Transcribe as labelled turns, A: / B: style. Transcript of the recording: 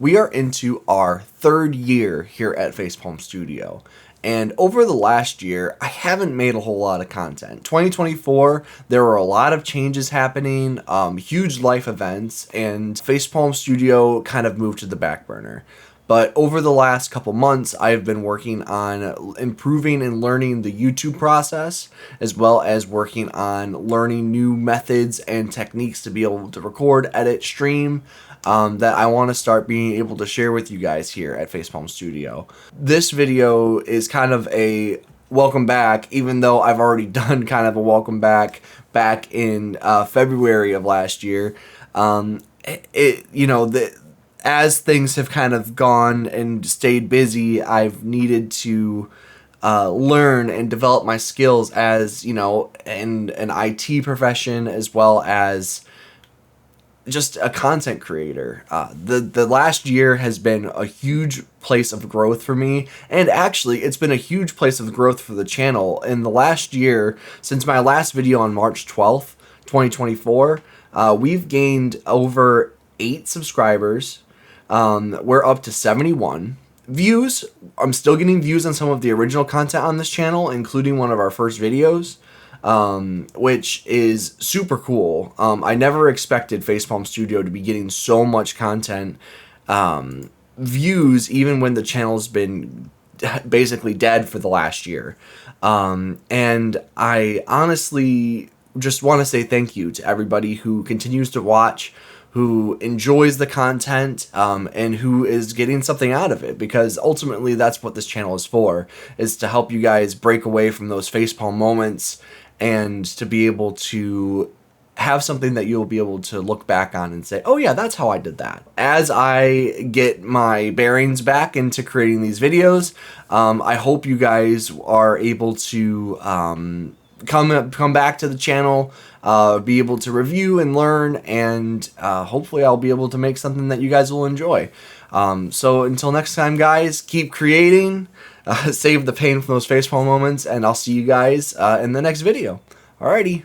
A: We are into our third year here at Facepalm Studio. And over the last year, I haven't made a whole lot of content. 2024, there were a lot of changes happening, huge life events, and Facepalm Studio kind of moved to the back burner. But over the last couple months, I've been working on improving and learning the YouTube process, as well as working on learning new methods and techniques to be able to record, edit, stream, that I want to start being able to share with you guys here at Facepalm Studio. This video is kind of a welcome back, even though I've already done kind of a welcome back in February of last year. As things have kind of gone and stayed busy, I've needed to learn and develop my skills as, in an IT profession, as well as just a content creator. The last year has been a huge place of growth for me, and actually it's been a huge place of growth for the channel. In the last year, since my last video on March 12th, 2024, we've gained over 8 subscribers. We're up to 71 views. I'm still getting views on some of the original content on this channel, including one of our first videos, which is super cool. I never expected Facepalm Studio to be getting so much content views, even when the channel's been basically dead for the last year. And I honestly just want to say thank you to everybody who continues to watch, who enjoys the content, and who is getting something out of it, because ultimately that's what this channel is for, is to help you guys break away from those facepalm moments and to be able to have something that you'll be able to look back on and say, oh yeah, that's how I did that. As I get my bearings back into creating these videos, I hope you guys are able to come back to the channel, be able to review and learn, and hopefully I'll be able to make something that you guys will enjoy. So until next time, guys, keep creating, save the pain from those facepalm moments, and I'll see you guys in the next video. Alrighty.